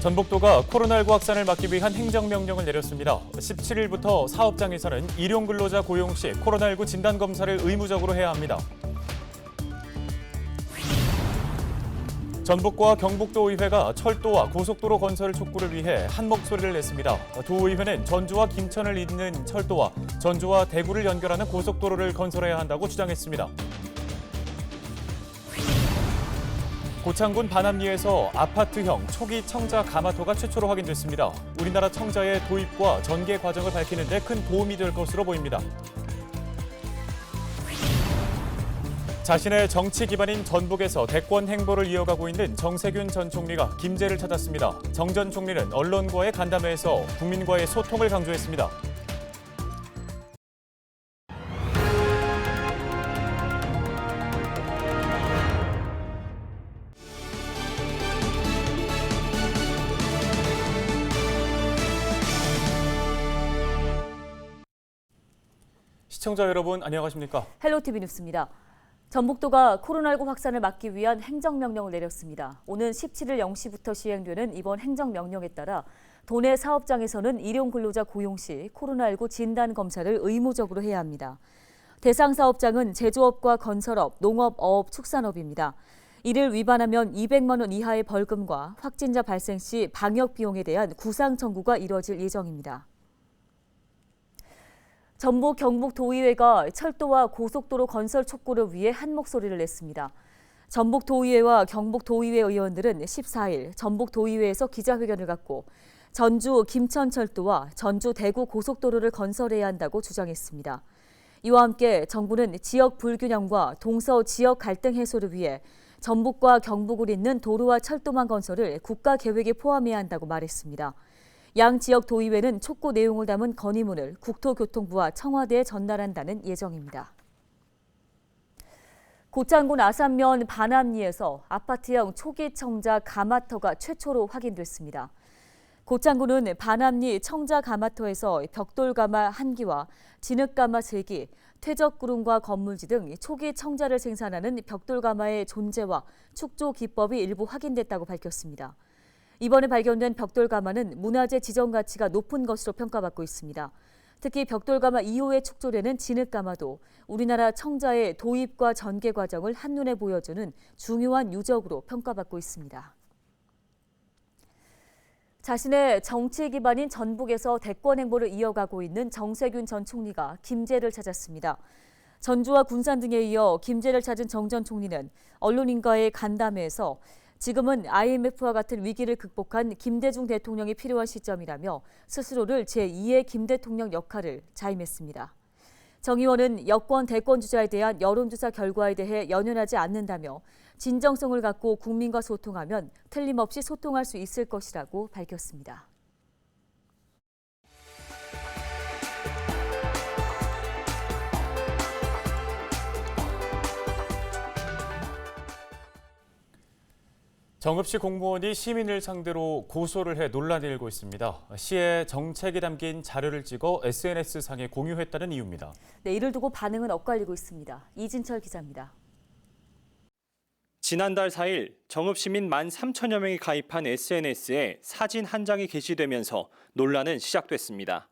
전북도가 코로나19 확산을 막기 위한 행정명령을 내렸습니다. 17일부터 사업장에서는 일용근로자 고용 시 코로나19 진단검사를 의무적으로 해야 합니다. 전북과 경북도의회가 철도와 고속도로 건설 촉구를 위해 한 목소리를 냈습니다. 도의회는 전주와 김천을 잇는 철도와 전주와 대구를 연결하는 고속도로를 건설해야 한다고 주장했습니다. 고창군 반암리에서 아파트형 초기 청자 가마터가 최초로 확인됐습니다. 우리나라 청자의 도입과 전개 과정을 밝히는 데 큰 도움이 될 것으로 보입니다. 자신의 정치 기반인 전북에서 대권 행보를 이어가고 있는 정세균 전 총리가 김제를 찾았습니다. 정 전 총리는 언론과의 간담회에서 국민과의 소통을 강조했습니다. 시청자 여러분 안녕하십니까? 헬로티비 뉴스입니다. 전북도가 코로나19 확산을 막기 위한 행정명령을 내렸습니다. 오는 17일 0시부터 시행되는 이번 행정명령에 따라 도내 사업장에서는 일용근로자 고용 시 코로나19 진단검사를 의무적으로 해야 합니다. 대상 사업장은 제조업과 건설업, 농업, 어업, 축산업입니다. 이를 위반하면 200만 원 이하의 벌금과 확진자 발생 시 방역 비용에 대한 구상 청구가 이뤄질 예정입니다. 전북 경북도의회가 철도와 고속도로 건설 촉구를 위해 한 목소리를 냈습니다. 전북도의회와 경북도의회 의원들은 14일 전북도의회에서 기자회견을 갖고 전주 김천철도와 전주 대구 고속도로를 건설해야 한다고 주장했습니다. 이와 함께 정부는 지역 불균형과 동서 지역 갈등 해소를 위해 전북과 경북을 잇는 도로와 철도망 건설을 국가 계획에 포함해야 한다고 말했습니다. 양 지역 도의회는 촉구 내용을 담은 건의문을 국토교통부와 청와대에 전달한다는 예정입니다. 고창군 아산면 반암리에서 아파트형 초기 청자 가마터가 최초로 확인됐습니다. 고창군은 반암리 청자 가마터에서 벽돌가마 1기와 진흙가마 3기, 퇴적구름과 건물지 등 초기 청자를 생산하는 벽돌가마의 존재와 축조 기법이 일부 확인됐다고 밝혔습니다. 이번에 발견된 벽돌가마는 문화재 지정 가치가 높은 것으로 평가받고 있습니다. 특히 벽돌가마 이후에 축조되는 진흙가마도 우리나라 청자의 도입과 전개 과정을 한눈에 보여주는 중요한 유적으로 평가받고 있습니다. 자신의 정치 기반인 전북에서 대권 행보를 이어가고 있는 정세균 전 총리가 김제를 찾았습니다. 전주와 군산 등에 이어 김제를 찾은 정 전 총리는 언론인과의 간담회에서 지금은 IMF와 같은 위기를 극복한 김대중 대통령이 필요한 시점이라며 스스로를 제2의 김 대통령 역할을 자임했습니다. 정 의원은 여권 대권 주자에 대한 여론조사 결과에 대해 연연하지 않는다며 진정성을 갖고 국민과 소통하면 틀림없이 소통할 수 있을 것이라고 밝혔습니다. 정읍시 공무원이 시민을 상대로 고소를 해 논란이 일고 있습니다. 시의 정책이 담긴 자료를 찍어 SNS상에 공유했다는 이유입니다. 네, 이를 두고 반응은 엇갈리고 있습니다. 이진철 기자입니다. 지난달 4일 정읍시민 13,000여 명이 가입한 SNS에 사진 한 장이 게시되면서 논란은 시작됐습니다.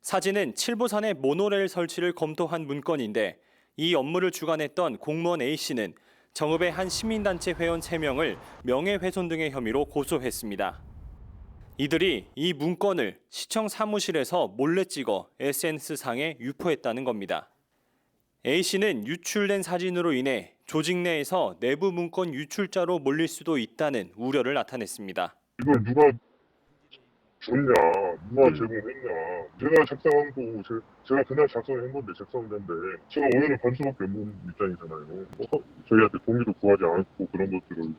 사진은 칠보산의 모노레일 설치를 검토한 문건인데 이 업무를 주관했던 공무원 A씨는 정읍의 한 시민단체 회원 3명을 명예훼손 등의 혐의로 고소했습니다. 이들이 이 문건을 시청 사무실에서 몰래 찍어 SNS상에 유포했다는 겁니다. A씨는 유출된 사진으로 인해 조직 내에서 내부 문건 유출자로 몰릴 수도 있다는 우려를 나타냈습니다. 이걸 누가 줬냐, 누가 제공했냐. 제가 작성한 거고, 제가 그날 작성한 건데, 작성된데, 제가 오해를 할 수밖에 없는 입장이잖아요. 저희한테 동의도 구하지 않고 그런 것들을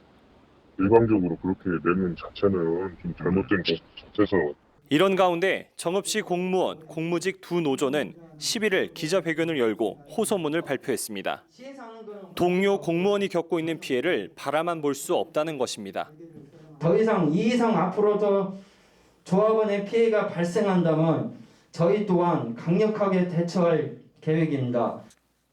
일방적으로 그렇게 내는 자체는 좀 잘못된 것 같아서. 이런 가운데 정읍시 공무원, 공무직 두 노조는 11일 기자회견을 열고 호소문을 발표했습니다. 동료 공무원이 겪고 있는 피해를 바라만 볼 수 없다는 것입니다. 더 이상 이 이상 앞으로도 조합원의 피해가 발생한다면 저희 또한 강력하게 대처할 계획입니다.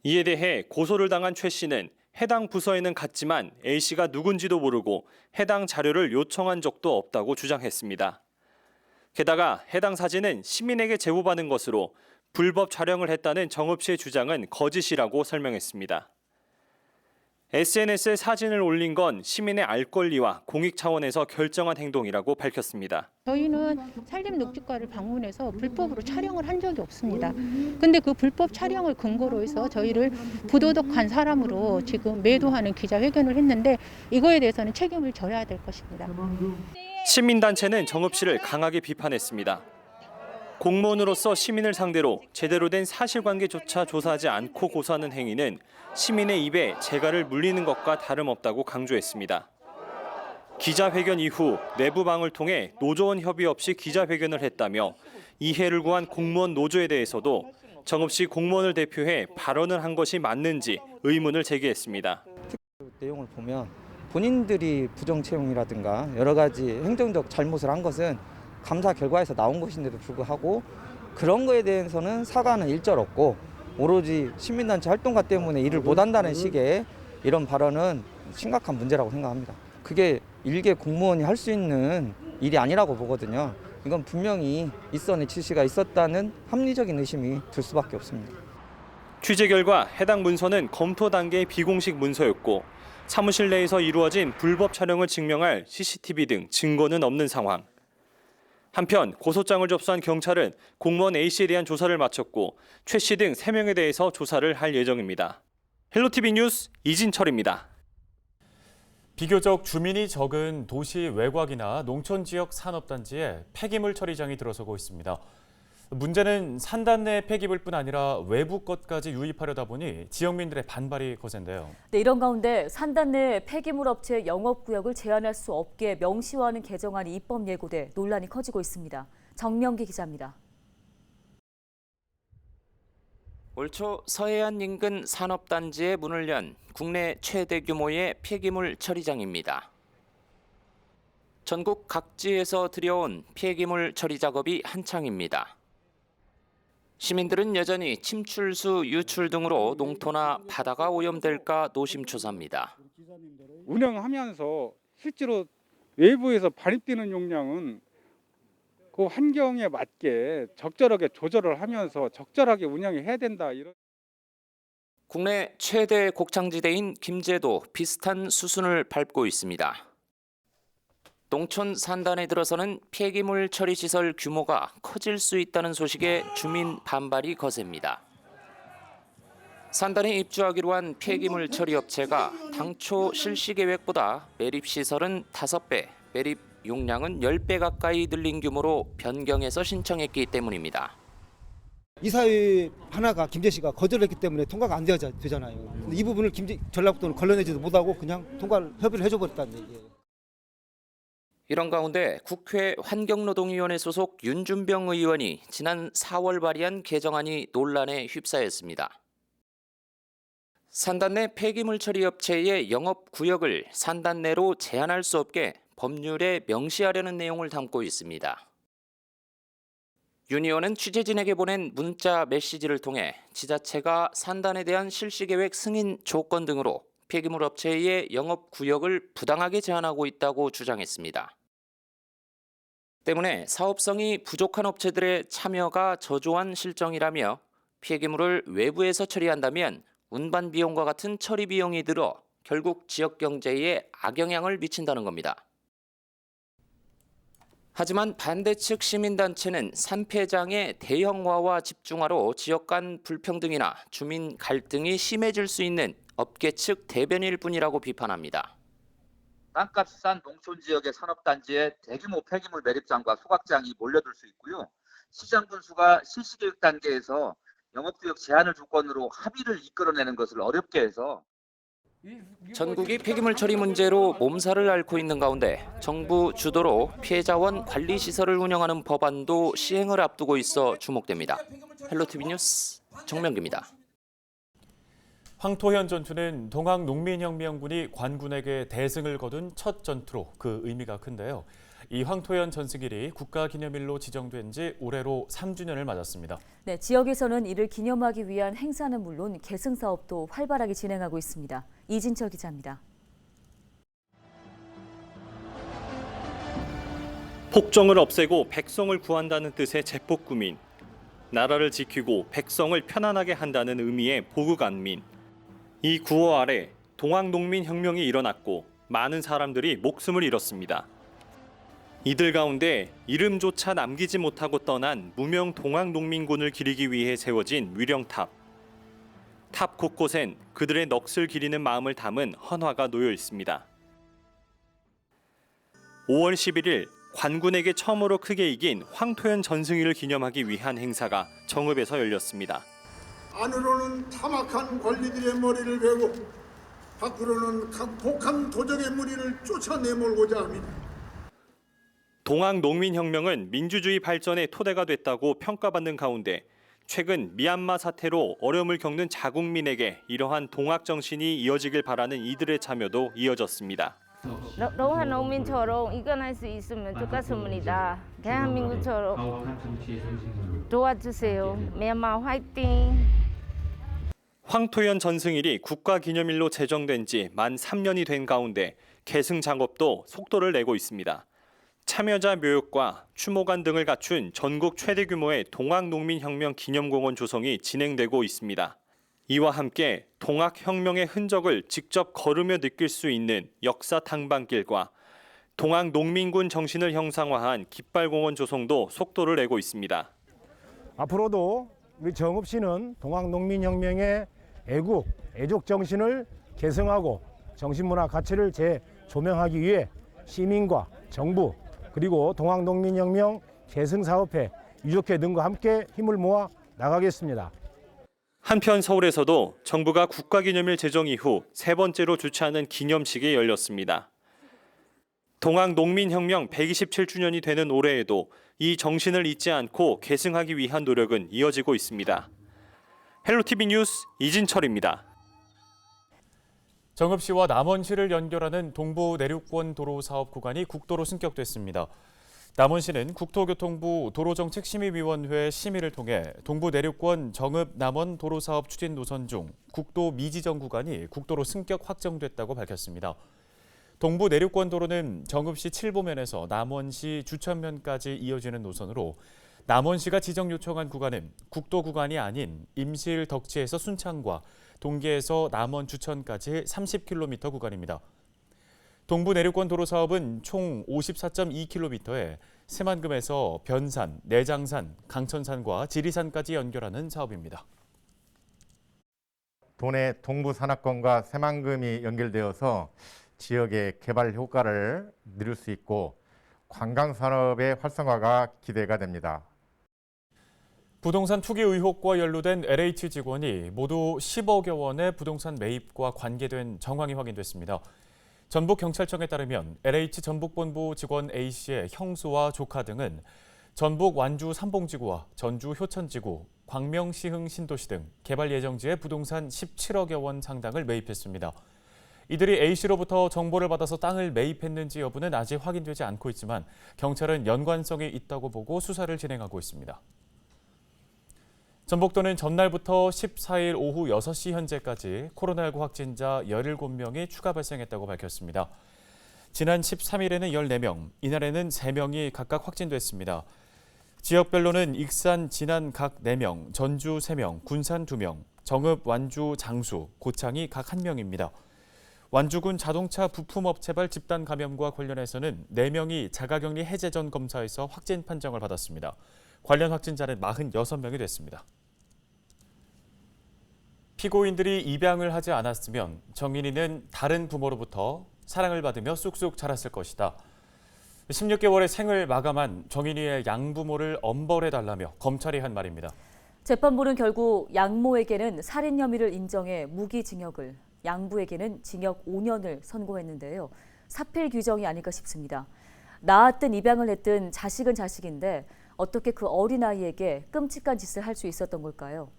이에 대해 고소를 당한 최 씨는 해당 부서에는 갔지만 A씨가 누군지도 모르고 해당 자료를 요청한 적도 없다고 주장했습니다. 게다가 해당 사진은 시민에게 제보받은 것으로 불법 촬영을 했다는 정읍 씨의 주장은 거짓이라고 설명했습니다. SNS에 사진을 올린 건 시민의 알 권리와 공익 차원에서 결정한 행동이라고 밝혔습니다. 저희는 산림녹지과를 방문해서 불법으로 촬영을 한 적이 없습니다. 근데 그 불법 촬영을 근거로 해서 저희를 부도덕한 사람으로 지금 매도하는 기자회견을 했는데 이거에 대해서는 책임을 져야 될 것입니다. 시민단체는 정읍 씨를 강하게 비판했습니다. 공무원으로서 시민을 상대로 제대로 된 사실관계조차 조사하지 않고 고소하는 행위는 시민의 입에 재갈을 물리는 것과 다름없다고 강조했습니다. 기자회견 이후 내부방을 통해 노조원 협의 없이 기자회견을 했다며 이해를 구한 공무원 노조에 대해서도 정읍시 공무원을 대표해 발언을 한 것이 맞는지 의문을 제기했습니다. 내용을 보면 본인들이 부정 채용이라든가 여러 가지 행정적 잘못을 한 것은 감사 결과에서 나온 것인데도 불구하고 그런 거에 대해서는 사과는 일절 없고 오로지 시민단체 활동가 때문에 일을 못한다는 식의 이런 발언은 심각한 문제라고 생각합니다. 그게 일개 공무원이 할 수 있는 일이 아니라고 보거든요. 이건 분명히 일선의 지시가 있었다는 합리적인 의심이 들 수밖에 없습니다. 취재 결과 해당 문서는 검토 단계의 비공식 문서였고 사무실 내에서 이루어진 불법 촬영을 증명할 CCTV 등 증거는 없는 상황. 한편 고소장을 접수한 경찰은 공무원 A씨에 대한 조사를 마쳤고 최 씨 등 3명에 대해서 조사를 할 예정입니다. 헬로티비 뉴스 이진철입니다. 비교적 주민이 적은 도시 외곽이나 농촌 지역 산업단지에 폐기물 처리장이 들어서고 있습니다. 문제는 산단 내 폐기물뿐 아니라 외부 것까지 유입하려다 보니 지역민들의 반발이 거센데요. 네, 이런 가운데 산단 내 폐기물 업체 영업구역을 제한할 수 없게 명시화하는 개정안이 입법 예고돼 논란이 커지고 있습니다. 정명기 기자입니다. 올 초 서해안 인근 산업단지에 문을 연 국내 최대 규모의 폐기물 처리장입니다. 전국 각지에서 들여온 폐기물 처리 작업이 한창입니다. 시민들은 여전히 침출수 유출 등으로 농토나 바다가 오염될까 노심초사입니다. 운영하면서 실제로 외부에서 발입되는 용량은 그 환경에 맞게 적절하게 조절을 하면서 적절하게 운영해야 된다. 국내 최대 곡창지대인 김제도 비슷한 수순을 밟고 있습니다. 농촌 산단에 들어서는 폐기물 처리 시설 규모가 커질 수 있다는 소식에 주민 반발이 거셉니다. 산단에 입주하기로 한 폐기물 처리 업체가 당초 실시 계획보다 매립 시설은 5배, 매립 용량은 10배 가까이 늘린 규모로 변경해서 신청했기 때문입니다. 이사회 하나가 김제시가 거절했기 때문에 통과가 안 되잖아요. 근데 이 부분을 전라북도는 걸러내지도 못하고 그냥 통과를 협의를 해줘버렸다는 얘기예요. 이런 가운데 국회 환경노동위원회 소속 윤준병 의원이 지난 4월 발의한 개정안이 논란에 휩싸였습니다. 산단 내 폐기물 처리 업체의 영업 구역을 산단 내로 제한할 수 없게 법률에 명시하려는 내용을 담고 있습니다. 윤 의원은 취재진에게 보낸 문자 메시지를 통해 지자체가 산단에 대한 실시계획 승인 조건 등으로 폐기물 업체의 영업 구역을 부당하게 제한하고 있다고 주장했습니다. 때문에 사업성이 부족한 업체들의 참여가 저조한 실정이라며 폐기물을 외부에서 처리한다면 운반 비용과 같은 처리 비용이 들어 결국 지역 경제에 악영향을 미친다는 겁니다. 하지만 반대 측 시민단체는 산폐장의 대형화와 집중화로 지역 간 불평등이나 주민 갈등이 심해질 수 있는 업계 측 대변일 뿐이라고 비판합니다. 땅값이 싼 농촌 지역의 산업단지에 대규모 폐기물 매립장과 소각장이 몰려들 수 있고요. 시장 분수가 실시계획 단계에서 영업구역 제한을 조건으로 합의를 이끌어내는 것을 어렵게 해서 전국이 폐기물 처리 문제로 몸살을 앓고 있는 가운데 정부 주도로 피해자원 관리 시설을 운영하는 법안도 시행을 앞두고 있어 주목됩니다. 헬로티비 뉴스 정명기입니다. 황토현 전투는 동학농민혁명군이 관군에게 대승을 거둔 첫 전투로 그 의미가 큰데요. 이 황토현 전승일이 국가기념일로 지정된 지 올해로 3주년을 맞았습니다. 네, 지역에서는 이를 기념하기 위한 행사는 물론 계승 사업도 활발하게 진행하고 있습니다. 이진철 기자입니다. 폭정을 없애고 백성을 구한다는 뜻의 제폭구민, 나라를 지키고 백성을 편안하게 한다는 의미의 보국안민. 이 구호 아래 동학농민혁명이 일어났고 많은 사람들이 목숨을 잃었습니다. 이들 가운데 이름조차 남기지 못하고 떠난 무명 동학농민군을 기리기 위해 세워진 위령탑. 탑 곳곳엔 그들의 넋을 기리는 마음을 담은 헌화가 놓여 있습니다. 5월 11일 관군에게 처음으로 크게 이긴 황토현 전승위를 기념하기 위한 행사가 정읍에서 열렸습니다. 안으로는 타막한 관리들의 머리를 베고 밖으로는 각폭한 도적의 무리를 쫓아내몰고자 합니다. 동학농민혁명은 민주주의 발전의 토대가 됐다고 평가받는 가운데 최근 미얀마 사태로 어려움을 겪는 자국민에게 이러한 동학정신이 이어지길 바라는 이들의 참여도 이어졌습니다. 동학농민처럼 일어날 수 있으면 좋겠습니다. 대한민국처럼 도와주세요. 미얀마 화이팅! 황토현 전승일이 국가기념일로 제정된 지 만 3년이 된 가운데 계승 작업도 속도를 내고 있습니다. 참여자 묘역과 추모관 등을 갖춘 전국 최대 규모의 동학농민혁명 기념공원 조성이 진행되고 있습니다. 이와 함께 동학혁명의 흔적을 직접 걸으며 느낄 수 있는 역사 탕방길과 동학농민군 정신을 형상화한 깃발공원 조성도 속도를 내고 있습니다. 앞으로도 우리 정읍시는 동학농민혁명의 애국, 애족 정신을 계승하고 정신문화 가치를 재조명하기 위해 시민과 정부 그리고 동학농민혁명 계승사업회, 유족회 등과 함께 힘을 모아 나가겠습니다. 한편 서울에서도 정부가 국가기념일 제정 이후 세 번째로 주최하는 기념식이 열렸습니다. 동학농민혁명 127주년이 되는 올해에도 이 정신을 잊지 않고 계승하기 위한 노력은 이어지고 있습니다. 헬로티비 뉴스 이진철입니다. 정읍시와 남원시를 연결하는 동부 내륙권 도로 사업 구간이 국도로 승격됐습니다. 남원시는 국토교통부 도로정책심의위원회 심의를 통해 동부 내륙권 정읍 남원 도로사업 추진 노선 중 국도 미지정 구간이 국도로 승격 확정됐다고 밝혔습니다. 동부 내륙권 도로는 정읍시 칠보면에서 남원시 주천면까지 이어지는 노선으로 남원시가 지정 요청한 구간은 국도 구간이 아닌 임실 덕지에서 순창과 동계에서 남원 주천까지 30km 구간입니다. 동부 내륙권 도로 사업은 총 54.2km에 새만금에서 변산, 내장산, 강천산과 지리산까지 연결하는 사업입니다. 도내 동부 산악권과 새만금이 연결되어서 지역의 개발 효과를 누릴 수 있고 관광 산업의 활성화가 기대가 됩니다. 부동산 투기 의혹과 연루된 LH 직원이 모두 10억여 원의 부동산 매입과 관계된 정황이 확인됐습니다. 전북경찰청에 따르면 LH 전북본부 직원 A씨의 형수와 조카 등은 전북 완주 삼봉지구와 전주 효천지구, 광명 시흥 신도시 등 개발 예정지에 부동산 17억여 원 상당을 매입했습니다. 이들이 A씨로부터 정보를 받아서 땅을 매입했는지 여부는 아직 확인되지 않고 있지만 경찰은 연관성이 있다고 보고 수사를 진행하고 있습니다. 전북도는 전날부터 14일 오후 6시 현재까지 코로나19 확진자 17명이 추가 발생했다고 밝혔습니다. 지난 13일에는 14명, 이날에는 3명이 각각 확진됐습니다. 지역별로는 익산, 진안 각 4명, 전주 3명, 군산 2명, 정읍, 완주, 장수, 고창이 각 1명입니다. 완주군 자동차 부품업체발 집단 감염과 관련해서는 4명이 자가격리 해제 전 검사에서 확진 판정을 받았습니다. 관련 확진자는 46명이 됐습니다. 피고인들이 입양을 하지 않았으면 정인이는 다른 부모로부터 사랑을 받으며 쑥쑥 자랐을 것이다. 16개월의 생을 마감한 정인이의 양부모를 엄벌해달라며 검찰이 한 말입니다. 재판부는 결국 양모에게는 살인 혐의를 인정해 무기징역을, 양부에게는 징역 5년을 선고했는데요. 사필 규정이 아닐까 싶습니다. 낳았든 입양을 했든 자식은 자식인데 어떻게 그 어린아이에게 끔찍한 짓을 할 수 있었던 걸까요?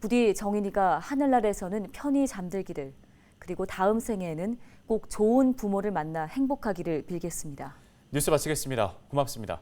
부디 정인이가 하늘나라에서는 편히 잠들기를, 그리고 다음 생에는 꼭 좋은 부모를 만나 행복하기를 빌겠습니다. 뉴스 마치겠습니다. 고맙습니다.